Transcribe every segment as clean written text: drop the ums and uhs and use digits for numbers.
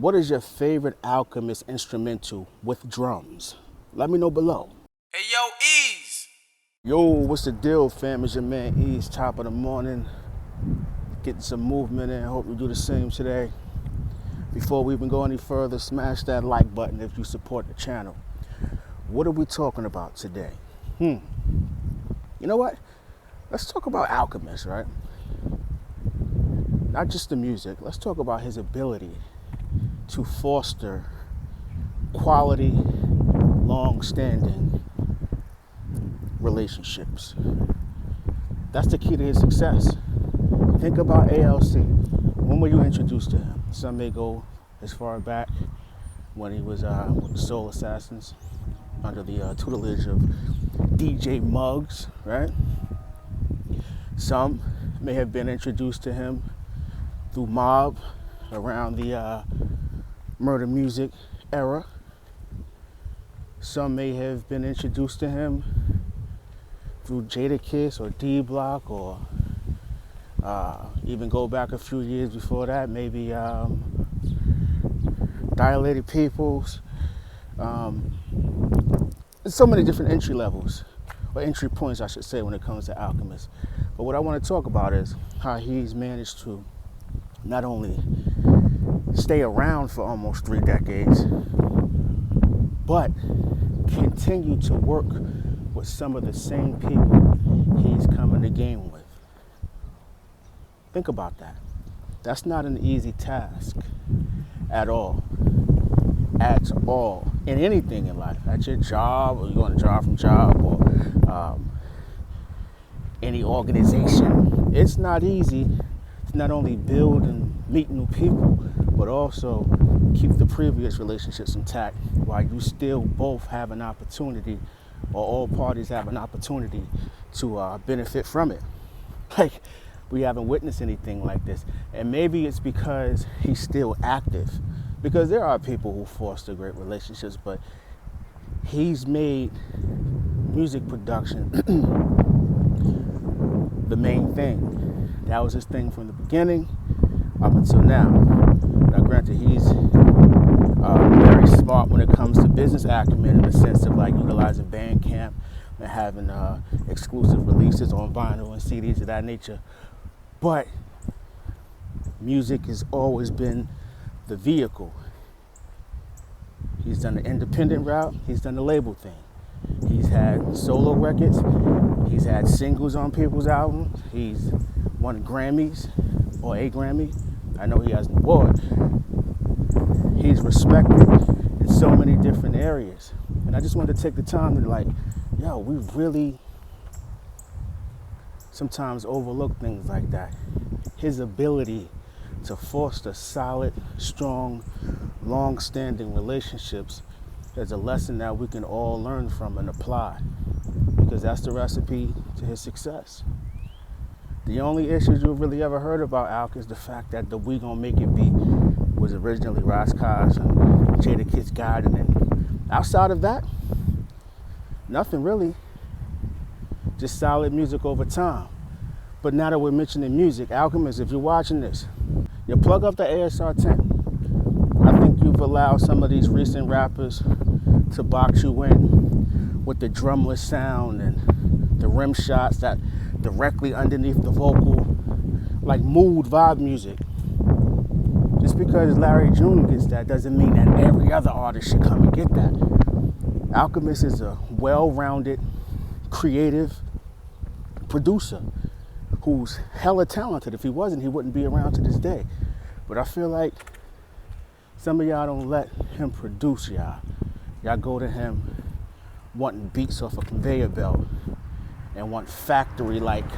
What is your favorite Alchemist instrumental with drums? Let me know below. Hey yo, Eeze! Yo, what's the deal, fam? It's your man Eeze, top of the morning. Getting some movement in. Hope you do the same today. Before we even go any further, smash that like button if you support the channel. What are we talking about today? You know what? Let's talk about Alchemist, right? Not just the music. Let's talk about his ability to foster quality, long-standing relationships. That's the key to his success. Think about ALC. When were you introduced to him? Some may go as far back when he was with the Soul Assassins under the tutelage of DJ Muggs, right? Some may have been introduced to him through Mobb around the murder music era. Some may have been introduced to him through Jadakiss or D-Block, or even go back a few years before that, maybe Dilated Peoples. There's so many different entry levels, or entry points I should say, when it comes to Alchemist. But what I want to talk about is how he's managed to not only stay around for almost 3 decades, but continue to work with some of the same people he's come in the game with. Think about that. That's not an easy task at all. At all. In anything in life. At your job, or you're going to job from job, or any organization. It's not easy to not only build and meet new people, but also keep the previous relationships intact while you still both have an opportunity, or all parties have an opportunity to benefit from it. Like, we haven't witnessed anything like this. And maybe it's because he's still active. Because there are people who foster great relationships, but he's made music production the main thing. That was his thing from the beginning up until now. Now, granted, he's very smart when it comes to business acumen, in the sense of like utilizing Bandcamp and having exclusive releases on vinyl and CDs of that nature. But music has always been the vehicle. He's done the independent route. He's done the label thing. He's had solo records. He's had singles on people's albums. He's won Grammys, or a Grammy. I know he has an award. He's respected in so many different areas. And I just wanted to take the time to we really sometimes overlook things like that. His ability to foster solid, strong, long-standing relationships is a lesson that we can all learn from and apply, because that's the recipe to his success. The only issues you've really ever heard about Alk is the fact that the We Gon' Make It beat was originally Raskars and Jadakiss Guide, and then outside of that, nothing really. Just solid music over time. But now that we're mentioning music, Alchemist, if you're watching this, you plug up the ASR 10. I think you've allowed some of these recent rappers to box you in with the drumless sound and the rim shots that directly underneath the vocal, like mood vibe music. Just because Larry June gets that doesn't mean that every other artist should come and get that. Alchemist is a well-rounded, creative producer who's hella talented. If he wasn't, he wouldn't be around to this day. But I feel like some of y'all don't let him produce y'all. Y'all go to him wanting beats off a conveyor belt and want a factory-like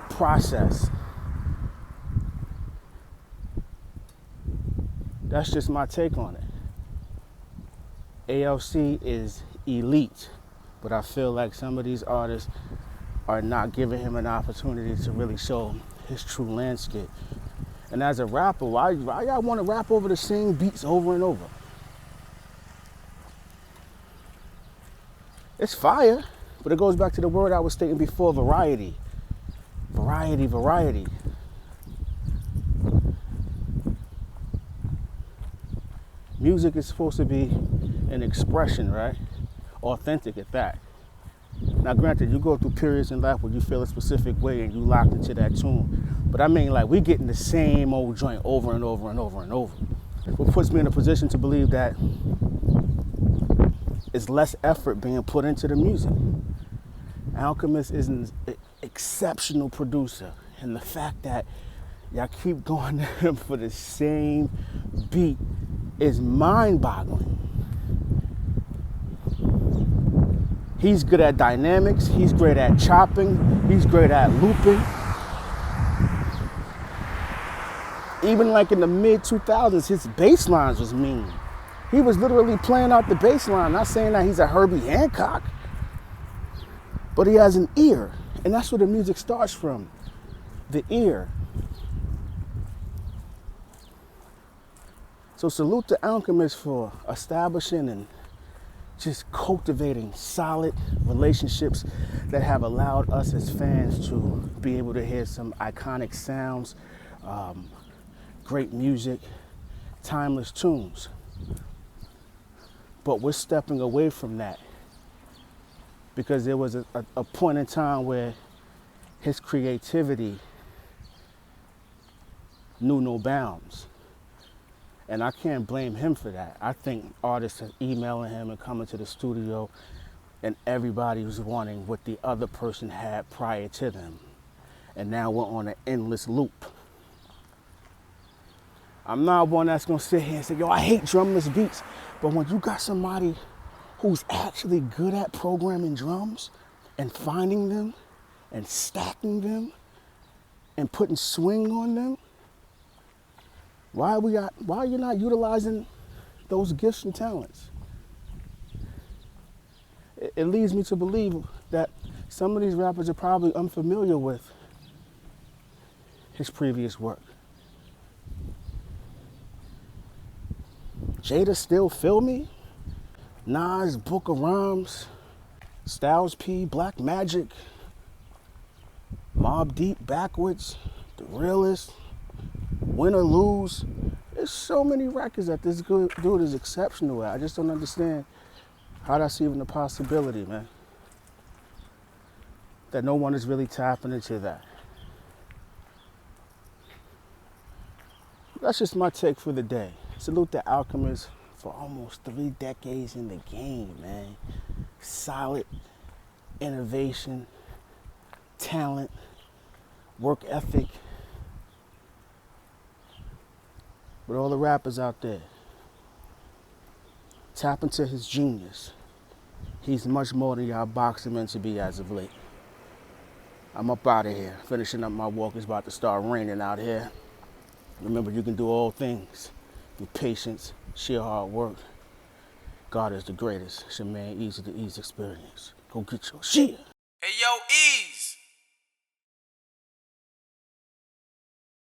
process. That's just my take on it. ALC is elite, but I feel like some of these artists are not giving him an opportunity to really show his true landscape. And as a rapper, why y'all want to rap over the same beats over and over? It's fire, but it goes back to the word I was stating before, variety. Variety. Music is supposed to be an expression, right? Authentic at that. Now, granted, you go through periods in life where you feel a specific way and you locked into that tune. But I mean, like, we getting the same old joint over and over and over and over. What puts me in a position to believe that it's less effort being put into the music. Alchemist is an exceptional producer. And the fact that y'all keep going to him for the same beat is mind-boggling. He's good at dynamics, he's great at chopping, he's great at looping. Even like in the mid-2000s, his bass lines was mean. He was literally playing out the bass line, not saying that he's a Herbie Hancock, but he has an ear, and that's where the music starts from, the ear. So salute to Alchemist for establishing and just cultivating solid relationships that have allowed us as fans to be able to hear some iconic sounds, great music, timeless tunes. But we're stepping away from that because there was a point in time where his creativity knew no bounds. And I can't blame him for that. I think artists are emailing him and coming to the studio and everybody was wanting what the other person had prior to them. And now we're on an endless loop. I'm not one that's gonna sit here and say, yo, I hate drumless beats. But when you got somebody who's actually good at programming drums and finding them and stacking them and putting swing on them, why are you not utilizing those gifts and talents? It leads me to believe that some of these rappers are probably unfamiliar with his previous work. Jada Still Feel Me, Nas, Book of Rhymes, Styles P, Black Magic, Mobb Deep, Backwards, The Realist, Win or Lose. There's so many records that this dude is exceptional at. I just don't understand how that's even a possibility, man. That no one is really tapping into that. That's just my take for the day. Salute the Alchemist for almost 3 decades in the game, man. Solid innovation, talent, work ethic. But all the rappers out there, tap into his genius. He's much more than y'all box him in to be as of late. I'm up out of here, finishing up my walk. It's about to start raining out here. Remember, you can do all things with patience, sheer hard work. God is the greatest. It's your man Eeze, the Eeze Experience. Go get your shit. Hey, yo, Eeze.